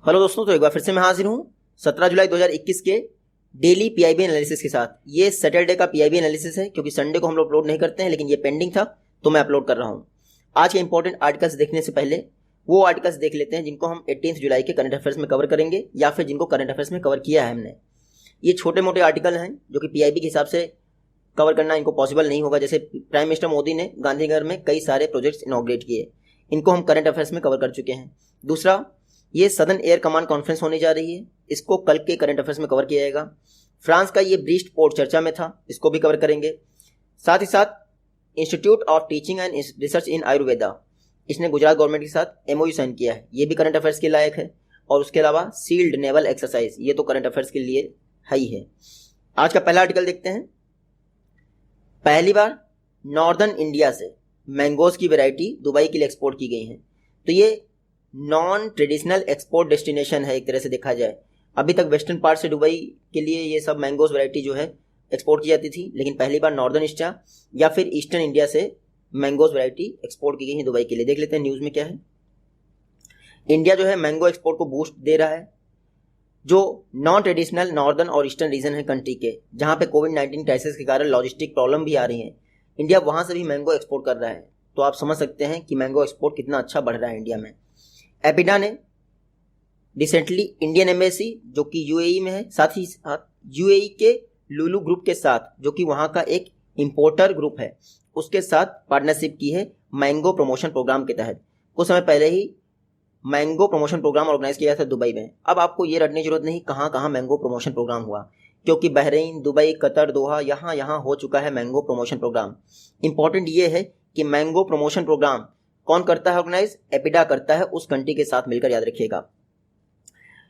Hello दोस्तों, तो एक बार फिर से मैं हाजिर हूँ 17 जुलाई 2021 के डेली पीआईबी एनालिसिस के साथ। ये सैटरडे का पीआईबी एनालिसिस है क्योंकि संडे को हम लोग अपलोड नहीं करते हैं, लेकिन ये पेंडिंग था तो मैं अपलोड कर रहा हूँ। आज के इंपॉर्टेंट आर्टिकल्स देखने से पहले वो आर्टिकल्स देख लेते हैं जिनको हम 18 जुलाई के करंट अफेयर्स में कवर करेंगे या फिर जिनको करंट अफेयर्स में कवर किया है हमने। ये छोटे मोटे आर्टिकल हैं जो कि पीआईबी के हिसाब से कवर करना इनको पॉसिबल नहीं होगा। जैसे प्राइम मिनिस्टर मोदी ने गांधीनगर में कई सारे प्रोजेक्ट्स इनॉग्रेट किए, इनको हम करंट अफेयर्स में कवर कर चुके हैं। दूसरा, ये सदर्न एयर कमांड कॉन्फ्रेंस होने जा रही है, इसको कल के करंट अफेयर्स में कवर किया जाएगा। फ्रांस का ये ब्रीस्ट पोर्ट चर्चा में था, इसको भी कवर करेंगे। साथ ही साथ institute of teaching and research इन आयुर्वेदा, इसने गुजरात गवर्नमेंट के साथ एमओयू साइन किया है, ये भी करंट अफेयर्स के लायक है। और उसके अलावा सील्ड नेवल एक्सरसाइज, ये तो करंट अफेयर्स के लिए है ही है। आज का पहला आर्टिकल देखते हैं। पहली बार नॉर्दर्न इंडिया से मैंगोज की वैरायटी दुबई के लिए एक्सपोर्ट की गई है। तो ये नॉन ट्रेडिशनल एक्सपोर्ट डेस्टिनेशन है एक तरह से देखा जाए। अभी तक वेस्टर्न पार्ट से दुबई के लिए ये सब मैंगोज वैरायटी जो है एक्सपोर्ट की जाती थी, लेकिन पहली बार नॉर्दर्न इंडिया या फिर ईस्टर्न इंडिया से मैंगोज वैरायटी एक्सपोर्ट की गई है दुबई के लिए। देख लेते हैं न्यूज़ में क्या है। इंडिया जो है मैंगो एक्सपोर्ट को बूस्ट दे रहा है। जो नॉन ट्रेडिशनल नॉर्दर्न और ईस्टर्न रीजन है कंट्री के, जहाँ पे कोविड-19 क्राइसिस के कारण लॉजिस्टिक प्रॉब्लम भी आ रही है, इंडिया वहाँ से भी मैंगो एक्सपोर्ट कर रहा है। तो आप समझ सकते हैं कि मैंगो एक्सपोर्ट कितना अच्छा बढ़ रहा है इंडिया में। एपिडा ने रिसेंटली इंडियन एम्बेसी जो कि यूएई में है, साथ ही साथ यूएई के लुलु ग्रुप के साथ जो कि वहाँ का एक इंपोर्टर ग्रुप है, उसके साथ पार्टनरशिप की है मैंगो प्रमोशन प्रोग्राम के तहत। कुछ समय पहले ही मैंगो प्रमोशन प्रोग्राम ऑर्गेनाइज किया था दुबई में। अब आपको ये रटने की जरूरत नहीं कहाँ कहाँ मैंगो प्रमोशन प्रोग्राम हुआ, क्योंकि बहरीन, दुबई, कतर, दोहा, यहाँ हो चुका है मैंगो प्रमोशन प्रोग्राम। इंपॉर्टेंट ये है कि मैंगो प्रमोशन प्रोग्राम कौन करता है ऑर्गेनाइज? एपिडा करता है, उस कंट्री के साथ मिलकर, याद रखिएगा।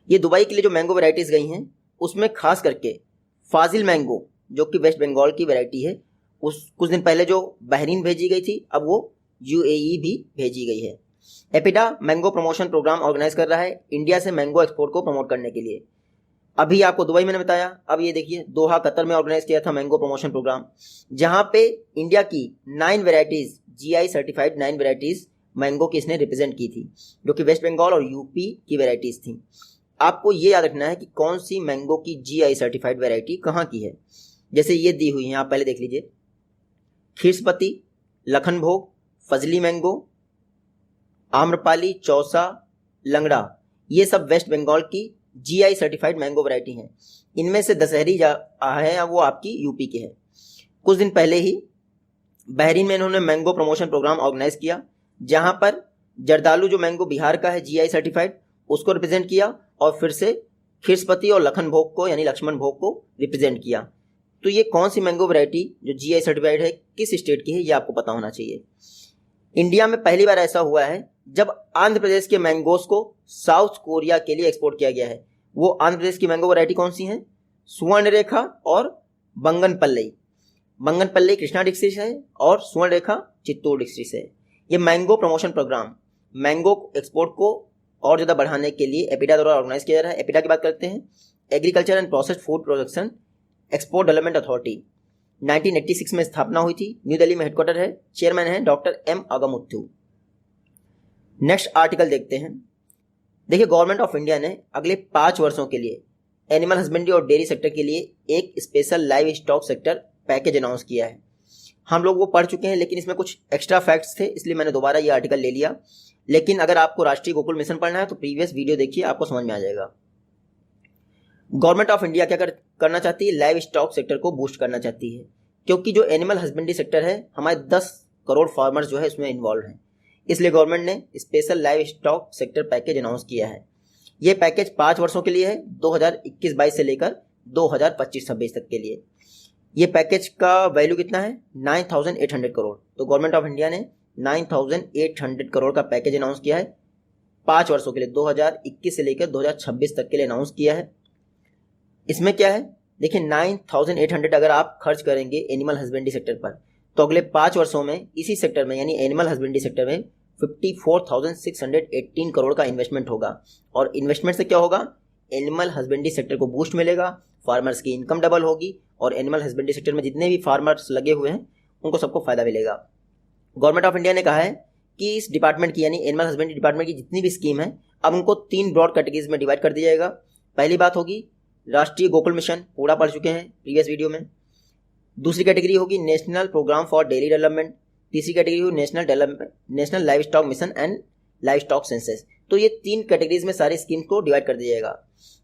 ये दुबई के लिए जो मैंगो वैरायटीज गई हैं उसमें खास करके फाजिल मैंगो जो कि वेस्ट बंगाल की वैरायटी है, उस कुछ दिन पहले जो बहरीन भेजी गई थी, अब वो यूएई भी भेजी गई है। APEDA mango promotion programme organise कर रहा है इंडिया से मैंगो एक्सपोर्ट को प्रमोट करने के लिए। अभी आपको दुबई मैंने बताया, अब ये देखिए दोहा कतर में ऑर्गेनाइज किया था मैंगो प्रमोशन प्रोग्राम, जहां पे इंडिया की 9 varieties, GI certified 9 varieties mango की इसने रिप्रेजेंट की थी, जो कि वेस्ट बंगाल और यूपी की वेराइटीज थी। आपको ये याद रखना है कि कौन सी मैंगो की जीआई सर्टिफाइड वेराइटी कहाँ की है। जैसे ये दी हुई है, आप पहले देख लीजिए, खीरसपति, लखनभोग, फजली मैंगो, आम्रपाली, चौसा, लंगड़ा, ये सब वेस्ट बंगाल की जीआई सर्टिफाइड मैंगो वैरायटी हैं। इनमें से दशहरी है वो आपकी यूपी के है। कुछ दिन पहले ही बहरीन में इन्होंने मैंगो प्रमोशन प्रोग्राम ऑर्गेनाइज किया, जहां पर जर्दालू जो मैंगो बिहार का है जीआई सर्टिफाइड, उसको रिप्रेजेंट किया, और फिर से खीरसपति और लखन भोग को यानी लक्ष्मण भोग को रिप्रेजेंट किया। तो ये कौन सी मैंगो वैरायटी जो जीआई सर्टिफाइड है, किस स्टेट की है, ये आपको पता होना चाहिए। इंडिया में पहली बार ऐसा हुआ है जब आंध्र प्रदेश के मैंगोज को साउथ कोरिया के लिए एक्सपोर्ट किया गया है। वो आंध्र प्रदेश की मैंगो वैरायटी कौन सी है? सुवर्ण रेखा और बंगनपल्ली। बंगनपल्ली कृष्णा डिस्ट्रिक्ट है और सुवर्ण रेखा चित्तौड़ डिस्ट्रिक्ट से। ये mango promotion programme mango export को और ज़्यादा बढ़ाने के लिए एपिडा द्वारा ऑर्गेनाइज किया जा रहा है। एपिडा की बात करते हैं, agriculture and processed food production export development authority, 1986 में स्थापना हुई थी, न्यू दिल्ली में हेडक्वार्टर है, चेयरमैन है डॉक्टर एम अगमुथु। नेक्स्ट आर्टिकल देखते हैं। देखिए, गवर्नमेंट ऑफ इंडिया ने अगले 5 वर्षों के लिए एनिमल हस्बेंड्री और डेयरी सेक्टर के लिए एक special live stock sector package announce किया है। हम लोग वो पढ़ चुके हैं, लेकिन इसमें कुछ एक्स्ट्रा फैक्ट्स थे, इसलिए मैंने दोबारा ये आर्टिकल ले लिया। लेकिन अगर आपको राष्ट्रीय गोकुल मिशन पढ़ना है तो प्रीवियस वीडियो देखिए, आपको समझ में आ जाएगा। गवर्नमेंट ऑफ इंडिया क्या करना चाहती है? लाइव स्टॉक सेक्टर को बूस्ट करना चाहती है, क्योंकि जो एनिमल हस्बेंड्री सेक्टर है, हमारे 10 करोड़ फार्मर्स जो है इसमें इन्वॉल्व हैं। इसलिए गवर्नमेंट ने special live stock sector package announce किया है। ये पैकेज 5 वर्षों के लिए है, 2021-22 से लेकर 2025-26 तक के लिए। ये पैकेज का वैल्यू कितना है? 9,800 करोड़। तो गवर्नमेंट ऑफ इंडिया ने 9,800 करोड़ का पैकेज अनाउंस किया है 5 वर्षों के लिए, 2021 से लेकर 2026 तक के लिए अनाउंस किया है। इसमें क्या है? देखिए, 9,800 अगर आप खर्च करेंगे एनिमल हस्बेंड्री सेक्टर पर, तो अगले 5 वर्षों में इसी सेक्टर में यानी एनिमल हस्बेंड्री सेक्टर में 54,618 करोड़ का इन्वेस्टमेंट होगा। और इन्वेस्टमेंट से क्या होगा? एनिमल हस्बेंड्री सेक्टर को बूस्ट मिलेगा, फार्मर्स की इनकम डबल होगी, और एनिमल हस्बेंड्री सेक्टर में जितने भी फार्मर्स लगे हुए हैं उनको सबको फायदा मिलेगा। गवर्नमेंट ऑफ इंडिया ने कहा है कि इस डिपार्टमेंट की यानी एनिमल हस्बेंड्री डिपार्टमेंट की जितनी भी स्कीम है अब उनको 3 ब्रॉड कैटेगरीज में डिवाइड कर दिया जाएगा। पहली बात होगी राष्ट्रीय गोकुल मिशन, पूरा पढ़ चुके हैं प्रीवियस वीडियो में। दूसरी कैटेगरी होगी national programme for dairy development. तीसरी कैटेगरी होगी national livestock mission and livestock census. तो ये 3 कैटेगरीज में सारी स्कीम्स को डिवाइड कर दिया जाएगा।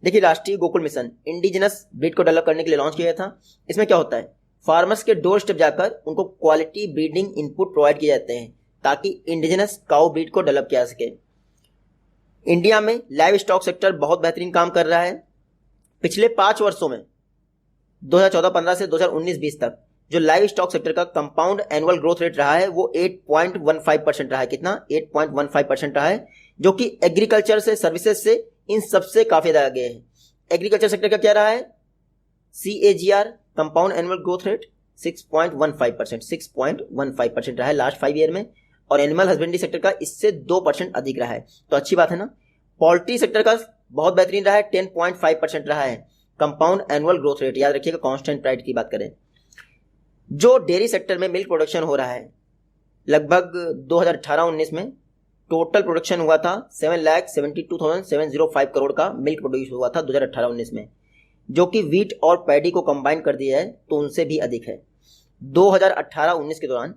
देखिए, राष्ट्रीय गोकुल मिशन इंडिजिनस ब्रीड को डेवलप करने के लिए लॉन्च किया गया था। इसमें क्या होता है, फार्मर्स के डोर स्टेप जाकर उनको क्वालिटी ब्रीडिंग इनपुट प्रोवाइड किए जाते हैं ताकि इंडिजिनस काउ ब्रीड को डेवलप किया जा सके। इंडिया में लाइव स्टॉक सेक्टर बहुत बेहतरीन काम कर रहा है। पिछले 5 वर्षों में 2014-15 से 2019-20 तक जो लाइव स्टॉक सेक्टर का कंपाउंड एनुअल ग्रोथ रेट रहा है वो 8.15% रहा है। कितना? 8.15% रहा है, जो कि एग्रीकल्चर से, सर्विसेज से, इन सबसे काफी ज्यादा आगे है। एग्रीकल्चर सेक्टर का क्या रहा है? CAGR compound annual growth rate 6.15% रहा है लास्ट 5 ईयर में, और एनिमल हस्बेंड्री सेक्टर का इससे 2% अधिक रहा है। तो अच्छी बात है ना। पोल्ट्री सेक्टर का बहुत बेहतरीन रहा है, 10.5% रहा है कंपाउंड एनुअल ग्रोथ रेट। याद रखिएगा, कांस्टेंट प्राइस की बात करें। जो डेयरी सेक्टर में मिल्क प्रोडक्शन हो रहा है, लगभग 2018-19 में टोटल प्रोडक्शन हुआ था 7,72,705 करोड़ का मिल्क प्रोड्यूस हुआ था 2018-19 में, जो कि वीट और पैडी को कंबाइन कर दिया है तो उनसे भी अधिक है। 2018-19 के दौरान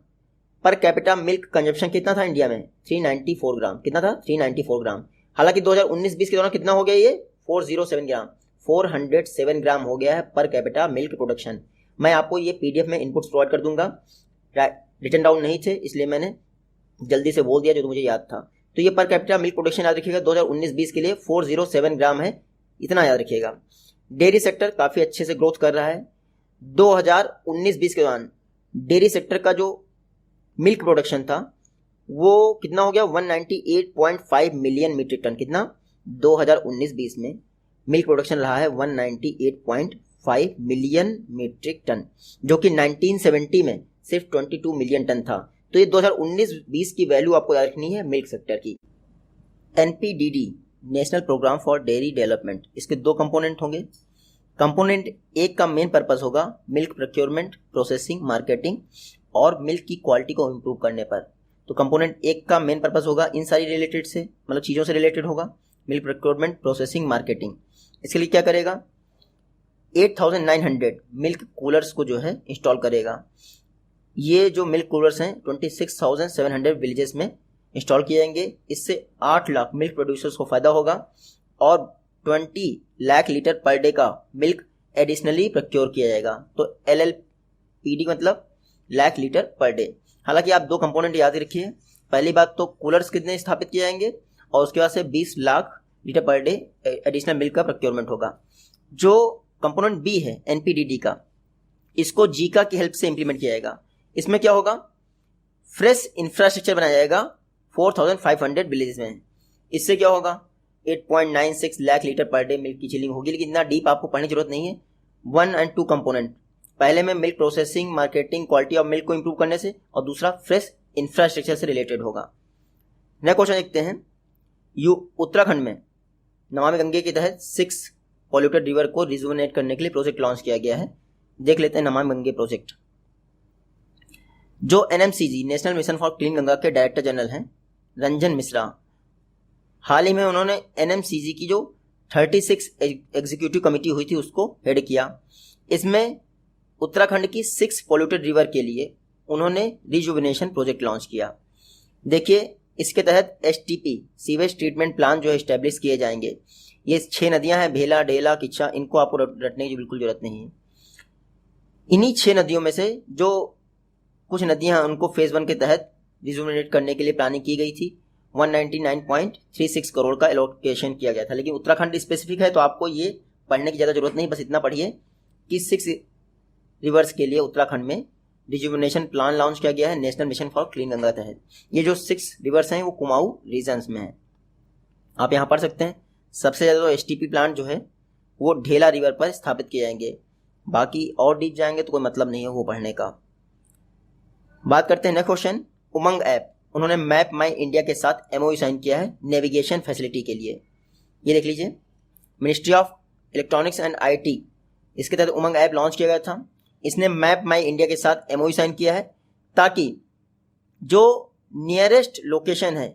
पर कैपिटा मिल्क कंजप्शन कितना था इंडिया में? 394 ग्राम। कितना था? 394 ग्राम। हालांकि 2019-20 के दौरान कितना हो गया ये? 407 ग्राम। 407 ग्राम हो गया है पर कैपिटा मिल्क प्रोडक्शन। मैं आपको ये PDF में इनपुट्स प्रोवाइड कर दूंगा, रिटन डाउन नहीं थे इसलिए मैंने जल्दी से बोल दिया जो मुझे याद था। तो ये पर कैपिटा मिल्क प्रोडक्शन याद रखिएगा 2019-20 के लिए 407 ग्राम है, इतना याद रखिएगा। डेयरी सेक्टर काफी अच्छे से ग्रोथ कर रहा है। 2019-20 के दौरान डेयरी सेक्टर का जो मिल्क प्रोडक्शन था वो कितना हो गया? 198.5 मिलियन मीट्रिक टन। कितना? 2019-20 में मिल्क प्रोडक्शन रहा है 198.5 मिलियन मीट्रिक टन, जो कि 1970 में सिर्फ 22 मिलियन टन था। तो ये 2019-20 की वैल्यू आपको याद रखनी है मिल्क सेक्टर की। NPDD national programme for dairy development, इसके 2 कंपोनेंट होंगे। कंपोनेंट 1 का मेन पर्पस होगा मिल्क प्रोक्योरमेंट, प्रोसेसिंग, मार्केटिंग और मिल्क की क्वालिटी को इम्प्रूव करने पर। तो कंपोनेंट 1 का मेन पर्पस होगा इन सारी रिलेटेड से, मतलब चीज़ों से रिलेटेड होगा, मिल्क प्रोक्योरमेंट, प्रोसेसिंग, मार्केटिंग। इसके लिए क्या करेगा? 8,900 मिल्क कूलर्स को जो है इंस्टॉल करेगा। ये जो मिल्क कूलर्स हैं 26,700 विलेजेस में इंस्टॉल किए जाएंगे। इससे 8 लाख मिल्क प्रोड्यूसर्स को फायदा होगा और 20 लाख लीटर पर डे का मिल्क एडिशनली प्रोक्योर किया जाएगा। तो LLPD मतलब लाख लीटर पर डे। हालांकि आप 2 कंपोनेंट याद रखिए। पहली बात तो कूलर्स कितने स्थापित किए जाएंगे और उसके बाद से 20 lakh litre per day additional milk का प्रोक्योरमेंट होगा। जो कंपोनेंट B है NPDD का, इसको जीका की हेल्प से इंप्लीमेंट किया जाएगा। इसमें क्या होगा? फ्रेश इंफ्रास्ट्रक्चर बनाया जाएगा 4,500 विलेजेस में। इससे क्या होगा? 8.96 lakh litre per day milk की चिलिंग होगी। लेकिन इतना डीप आपको पढ़ने की जरूरत नहीं है। 1 और 2 कंपोनेंट, पहले में milk processing, marketing, quality of milk को इंप्रूव करने से, और दूसरा फ्रेश इंफ्रास्ट्रक्चर से रिलेटेड होगा। नेक्स्ट क्वेश्चन देखते हैं। उत्तराखंड में नमामि गंगे के तहत 6 पॉल्यूटेड रिवर को रिजुवनेट करने के लिए प्रोजेक्ट लॉन्च किया गया है। देख लेते हैं नमामि गंगे प्रोजेक्ट। जो NMCG national mission for clean Ganga के डायरेक्टर जनरल हैं रंजन मिश्रा, हाल ही में उन्होंने NMCG की जो 36 एग्जीक्यूटिव कमेटी हुई थी उसको हेड किया। इसमें उत्तराखंड की 6 पॉल्यूटेड रिवर के लिए उन्होंने रिजुविनेशन प्रोजेक्ट लॉन्च किया। देखिए, इसके तहत STP सीवेज ट्रीटमेंट प्लान जो है इस्टेब्लिश किए जाएंगे। ये 6 नदियां हैं, भेला, डेला, किच्छा, इनको आपको रटने की बिल्कुल जरूरत नहीं है। इन्हीं 6 नदियों में से जो कुछ नदियां हैं उनको फेज 1 के तहत रिजुविनेट करने के लिए प्लानिंग की गई थी। 199.36 करोड़ का एलोकेशन किया गया था। लेकिन उत्तराखंड स्पेसिफिक है तो आपको ये पढ़ने की ज़्यादा जरूरत नहीं, बस इतना पढ़िए कि 6 रिवर्स के लिए उत्तराखंड में रिजुविनेशन प्लान लॉन्च किया गया है national mission for clean Ganga तहत। ये जो 6 रिवर्स हैं वो कुमाऊं रीजन्स में है, आप यहाँ पढ़ सकते हैं। सबसे ज़्यादा तो STP प्लांट जो है वो ढेला रिवर पर स्थापित किए जाएंगे। बाकी और डीप जाएंगे तो कोई मतलब नहीं है वो पढ़ने का। बात करते हैं नेक्स्ट क्वेश्चन। उमंग ऐप, उन्होंने मैप माई इंडिया के साथ MOU साइन किया है नेविगेशन फैसिलिटी के लिए। ये देख लीजिए, ministry of electronics and IT, इसके तहत उमंग ऐप लॉन्च किया गया था। इसने मैप माई इंडिया के साथ MOU साइन किया है ताकि जो नियरेस्ट लोकेशन है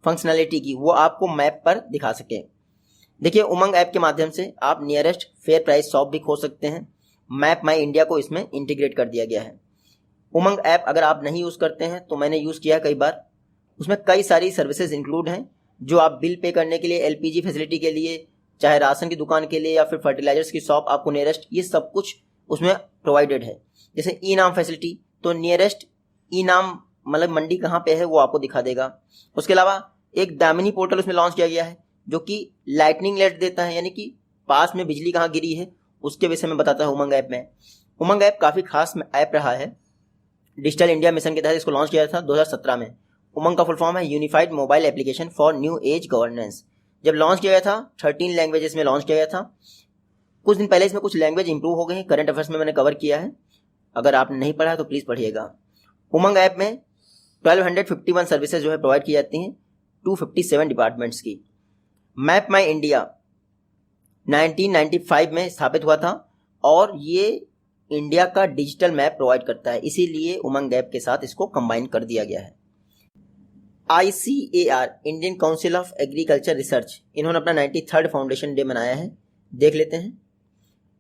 फंक्शनैलिटी की वो आपको मैप पर दिखा सके। देखिए, उमंग ऐप के माध्यम से आप नियरेस्ट फेयर प्राइस शॉप भी खोज सकते हैं। मैप माई इंडिया को इसमें इंटीग्रेट कर दिया गया है। उमंग ऐप अगर आप नहीं यूज़ करते हैं तो मैंने यूज़ किया कई बार। उसमें कई सारी सर्विसेज इंक्लूड हैं जो आप बिल पे करने के लिए, एलपीजी फैसिलिटी के लिए, चाहे राशन की दुकान के लिए या फिर फर्टिलाइजर्स की शॉप आपको नियरेस्ट, ये सब कुछ उसमें प्रोवाइडेड है। जैसे ई नाम फैसिलिटी, तो नियरेस्ट ई नाम मतलब मंडी कहाँ पे है वो आपको दिखा देगा। उसके अलावा एक दामिनी पोर्टल उसमें लॉन्च किया गया है जो कि लाइटनिंग अलर्ट देता है, यानी कि पास में बिजली कहाँ गिरी है उसके विषय में बताता है उमंग ऐप में। उमंग ऐप काफ़ी खास ऐप रहा है। डिजिटल इंडिया मिशन के तहत इसको लॉन्च किया था 2017 में। उमंग का फुल फॉर्म है unified mobile application for new age governance. जब लॉन्च किया गया था 13 लैंग्वेजेस में लॉन्च किया गया था। कुछ दिन पहले इसमें कुछ लैंग्वेज इंप्रूव हो गए हैं, करंट अफेयर्स में मैंने कवर किया है, अगर आपने नहीं पढ़ा है तो प्लीज़ पढ़िएगा। उमंग ऐप में 1251 सर्विसेज जो है प्रोवाइड की जाती हैं 257 डिपार्टमेंट्स की। मैप माई इंडिया 1995 में स्थापित हुआ था और ये इंडिया का डिजिटल मैप प्रोवाइड करता है, इसीलिए उमंग ऐप के साथ इसको कंबाइन कर दिया गया है। ICAR Indian council of agriculture research, इन्होंने अपना 93rd फाउंडेशन डे मनाया है। देख लेते हैं,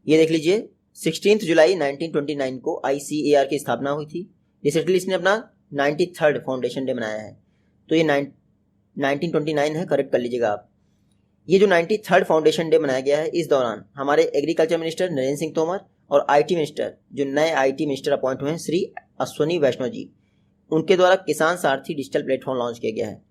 ये देख लीजिए 16 जुलाई 1929 को ICAR की स्थापना हुई थी। रिसेंटली इसने अपना 93rd फाउंडेशन डे मनाया है, तो ये 1929 है, करेक्ट कर लीजिएगा आप। ये जो 93rd फाउंडेशन डे मनाया गया है, इस दौरान हमारे एग्रीकल्चर मिनिस्टर नरेंद्र सिंह तोमर और IT मिनिस्टर, जो नए IT मिनिस्टर अपॉइंट हुए हैं, श्री अश्वनी वैष्णव जी, उनके द्वारा किसान सारथी डिजिटल प्लेटफॉर्म लॉन्च किया गया है।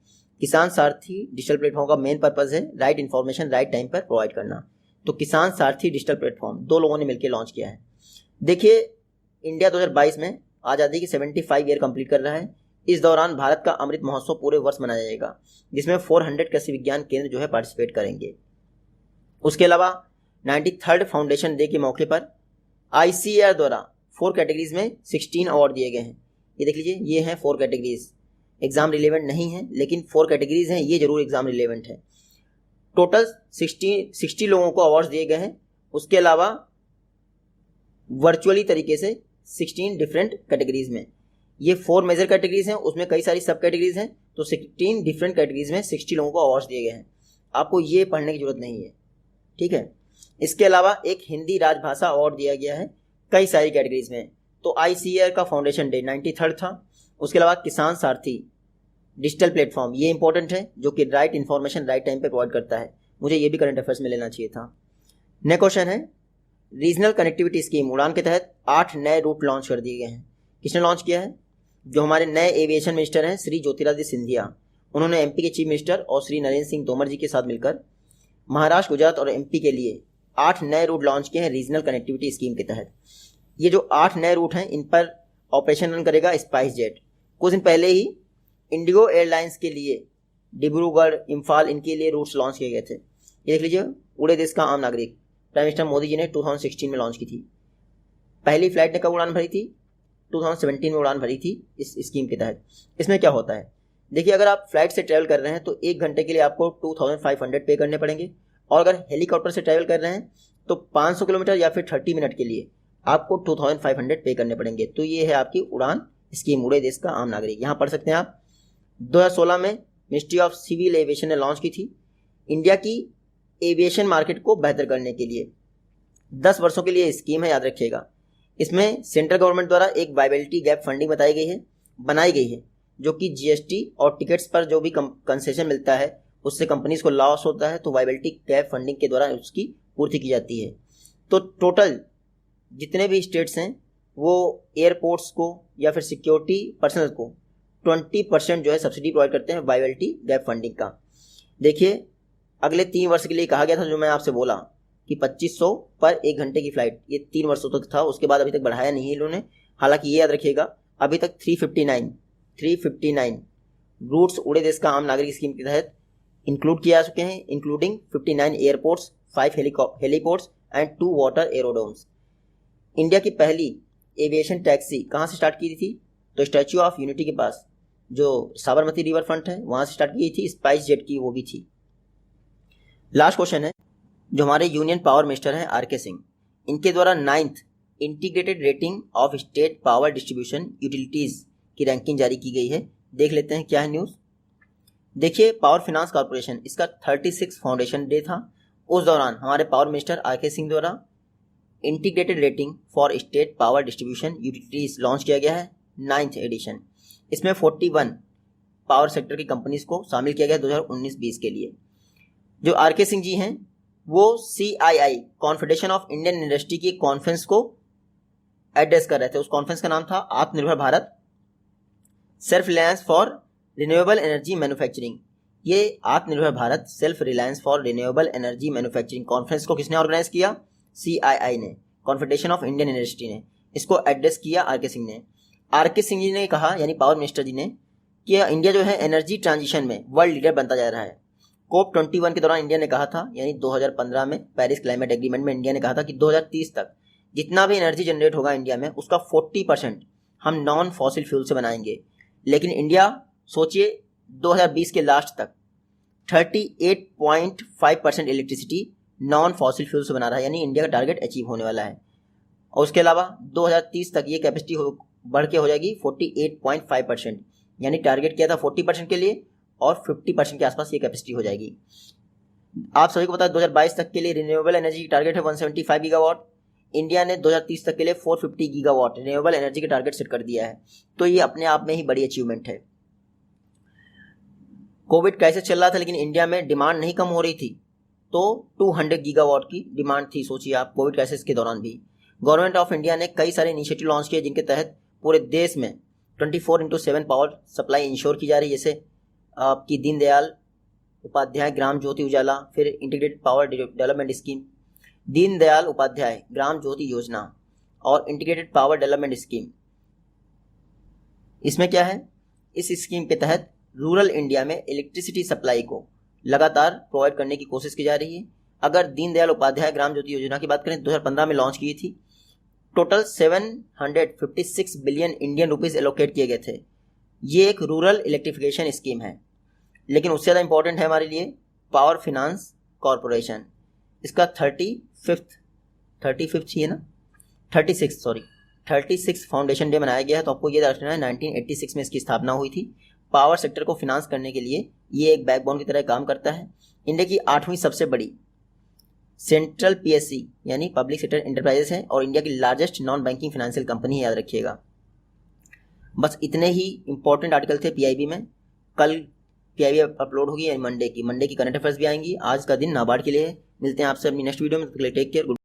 किसान सारथी डिजिटल प्लेटफॉर्म का मेन पर्पज़ है राइट इन्फॉर्मेशन राइट टाइम पर प्रोवाइड करना। तो किसान सारथी डिजिटल प्लेटफॉर्म दो लोगों ने मिलकर लॉन्च किया है। देखिए, इंडिया 2022 में आज़ादी की 75 ईयर कंप्लीट कर रहा है। इस दौरान भारत का अमृत महोत्सव पूरे वर्ष मनाया जाएगा, जिसमें 400 कृषि विज्ञान केंद्र जो है पार्टिसिपेट करेंगे। उसके अलावा 93rd फाउंडेशन डे के मौके पर ICAR द्वारा 4 कैटेगरीज में 16 अवार्ड दिए गए हैं। ये देख लीजिए, ये हैं 4 कैटेगरीज। एग्जाम रिलेवेंट नहीं है, लेकिन 4 कैटेगरीज हैं, ये जरूर एग्जाम रिलेवेंट है। टोटल 60 लोगों को अवार्ड्स दिए गए हैं। उसके अलावा वर्चुअली तरीके से 16 डिफरेंट कैटेगरीज में, ये 4 मेजर कैटेगरीज हैं, उसमें कई सारी सब कैटेगरीज हैं, तो 16 डिफरेंट कैटेगरीज में 60 लोगों को अवार्ड्स दिए गए हैं। आपको ये पढ़ने की जरूरत नहीं है, ठीक है। इसके अलावा एक हिंदी राजभाषा अवार्ड दिया गया है कई सारी कैटेगरीज में। तो ICAR का फाउंडेशन डे 93rd था। उसके अलावा किसान सारथी डिजिटल प्लेटफॉर्म, ये इंपॉर्टेंट है, जो कि राइट इन्फॉर्मेशन राइट टाइम पे प्रोवाइड करता है। मुझे ये भी करंट अफेयर्स में लेना चाहिए था। नेक्स्ट क्वेश्चन है, रीजनल कनेक्टिविटी स्कीम उड़ान के तहत 8 नए रूट लॉन्च कर दिए गए हैं। किसने लॉन्च किया है? जो हमारे नए एविएशन मिनिस्टर हैं श्री ज्योतिरादित्य सिंधिया, उन्होंने MP के चीफ मिनिस्टर और श्री नरेंद्र सिंह तोमर जी के साथ मिलकर महाराष्ट्र, गुजरात और MP के लिए 8 नए रूट लॉन्च किए हैं रीजनल कनेक्टिविटी स्कीम के तहत। ये जो 8 नए रूट हैं, इन पर ऑपरेशन रन करेगा स्पाइस जेट। कुछ दिन पहले ही इंडिगो एयरलाइंस के लिए डिब्रूगढ़, इम्फाल, इनके लिए रूट्स लॉन्च किए गए थे। ये देख लीजिए, उड़े देश का आम नागरिक, प्राइम मिनिस्टर मोदी जी ने 2016 में लॉन्च की थी। पहली फ्लाइट ने कब उड़ान भरी थी? 2017 में उड़ान भरी थी इस स्कीम के तहत। इसमें क्या होता है, देखिए, अगर आप फ्लाइट से ट्रैवल कर रहे हैं तो 1 घंटे के लिए आपको 2500 पे करने पड़ेंगे, और अगर हेलीकॉप्टर से ट्रैवल कर रहे हैं तो 500 किलोमीटर या फिर 30 मिनट के लिए आपको 2500 पे करने पड़ेंगे। तो ये है आपकी उड़ान स्कीम, उड़े देश का आम नागरिक। यहाँ पढ़ सकते हैं आप। 2016 में मिनिस्ट्री ऑफ सिविल एविएशन ने लॉन्च की थी इंडिया की एविएशन मार्केट को बेहतर करने के लिए। 10 वर्षों के लिए स्कीम है, याद रखिएगा। इसमें सेंट्रल गवर्नमेंट द्वारा एक वायबिलिटी गैप फंडिंग बनाई गई है, जो कि GST और टिकट्स पर जो भी कंसेशन मिलता है उससे कंपनीज को लॉस होता है, तो वायबिलिटी गैप फंडिंग के द्वारा उसकी पूर्ति की जाती है। तो टोटल जितने भी स्टेट्स हैं वो एयरपोर्ट्स को या फिर सिक्योरिटी पर्सनल को 20% जो है सब्सिडी प्रोवाइड करते हैं वायबिलिटी गैप फंडिंग का। देखिए, अगले 3 वर्ष के लिए कहा गया था, जो मैं आपसे बोला कि 2500 पर 1 घंटे की फ्लाइट, ये 3 वर्षों तक था। उसके बाद अभी तक बढ़ाया नहीं है इन्होंने। हालांकि ये याद रखिएगा, अभी तक 359 रूट्स उड़े देश का आम नागरिक स्कीम के तहत इंक्लूड किए जा चुके हैं, including 59 airports, 5 heliports and 2 water aerodromes. India की पहली एविएशन टैक्सी कहाँ से स्टार्ट की थी? तो स्टैच्यू ऑफ यूनिटी के पास, जो साबरमती रिवर फ्रंट है, वहाँ से स्टार्ट की थी। स्पाइस जेट की वो भी थी। लास्ट क्वेश्चन है, जो हमारे यूनियन पावर मिनिस्टर हैं RK सिंह, इनके द्वारा 9th integrated rating of state power distribution utilities की रैंकिंग जारी की गई है। देख लेते हैं क्या है न्यूज़। देखिए पावर फाइनेंस कॉर्पोरेशन, इसका 36 फाउंडेशन डे था। उस दौरान हमारे पावर मिनिस्टर आर.के. सिंह द्वारा integrated rating for state power distribution utilities launch किया गया है, 9th एडिशन। इसमें 41 पावर सेक्टर की कंपनीज को शामिल किया गया 2019-20 के लिए। जो आर.के. सिंह जी हैं वो CII confederation of Indian industry की कॉन्फ्रेंस को एड्रेस कर रहे थे। उस कॉन्फ्रेंस का नाम था आत्मनिर्भर Bharat self reliance for renewable energy manufacturing. ये आत्मनिर्भर Bharat self reliance for renewable energy manufacturing conference को किसने ऑर्गेनाइज किया? CII ने, कॉन्फेडरेशन ऑफ इंडियन इंडस्ट्री ने। इसको एड्रेस किया आर.के. सिंह ने। आर.के. सिंह जी ने कहा, यानी पावर मिनिस्टर जी ने, कि इंडिया जो है एनर्जी ट्रांजिशन में वर्ल्ड लीडर बनता जा रहा है। COP21 के दौरान इंडिया ने कहा था, यानी 2015 में पेरिस क्लाइमेट एग्रीमेंट में इंडिया ने कहा था कि 2030 तक जितना भी एनर्जी जनरेट होगा इंडिया में उसका 40% हम नॉन फॉसिल फ्यूल से बनाएंगे। लेकिन इंडिया सोचिए 2020 के लास्ट तक 38.5% इलेक्ट्रिसिटी नॉन फॉसिल फ्यूल से बना रहा है, यानी इंडिया का टारगेट अचीव होने वाला है। और उसके अलावा 2030 तक ये कैपेसिटी बढ़ के हो जाएगी 48.5%, यानी टारगेट किया था 40% के लिए और 50% के आसपास ये कैपेसिटी हो जाएगी। आप सभी को पता है 2022 तक के लिए रिन्यूएबल एनर्जी की टारगेट है 175 गीगावाट। इंडिया ने 2030 तक के लिए 450 गीगावाट रिन्यूएबल एनर्जी के टारगेट सेट कर दिया है। तो ये अपने आप में ही बड़ी अचीवमेंट है। कोविड क्राइसिस चल रहा था लेकिन इंडिया में डिमांड नहीं कम हो रही थी, तो 200 गीगावाट की डिमांड थी। सोचिए आप, कोविड क्राइसिस के दौरान भी गवर्नमेंट ऑफ इंडिया ने कई सारे इनिशिएटिव लॉन्च किए जिनके तहत पूरे देश में 24/7 पावर सप्लाई इंश्योर की जा रही है। जैसे आपकी दीनदयाल उपाध्याय ग्राम ज्योति उजाला, फिर integrated power development scheme, Deendayal Upadhyay Gram Jyoti Yojana और इंटीग्रेटेड पावर डेवलपमेंट स्कीम। इसमें क्या है, इस स्कीम के तहत रूरल इंडिया में इलेक्ट्रिसिटी सप्लाई को लगातार प्रोवाइड करने की कोशिश की जा रही है। अगर दीनदयाल उपाध्याय ग्राम ज्योति योजना की बात करें 2015 में लॉन्च की थी। Total 756 billion Indian rupees allocate किए गए थे। ये एक रूरल इलेक्ट्रिफिकेशन स्कीम है। लेकिन उससे ज़्यादा इंपॉर्टेंट है हमारे लिए पावर फाइनेंस कॉर्पोरेशन। इसका 36 फाउंडेशन डे मनाया गया है। तो आपको ये रखना है 1986 में इसकी स्थापना हुई थी। पावर सेक्टर को फिनांस करने के लिए ये एक बैकबोन की तरह काम करता है। इंडिया की 8वीं सबसे बड़ी सेंट्रल PSC यानी पब्लिक सेक्टर एंटरप्राइजेस है और इंडिया की largest non banking financial company है, याद रखिएगा। बस इतने ही इंपॉर्टेंट आर्टिकल थे PIB में। कल PIB अपलोड होगी, यानी मंडे की करंट अफेयर्स भी आएंगी। आज का दिन नाबार्ड के लिए है। मिलते हैं आपसे अपनी नेक्स्ट वीडियो में। Take care.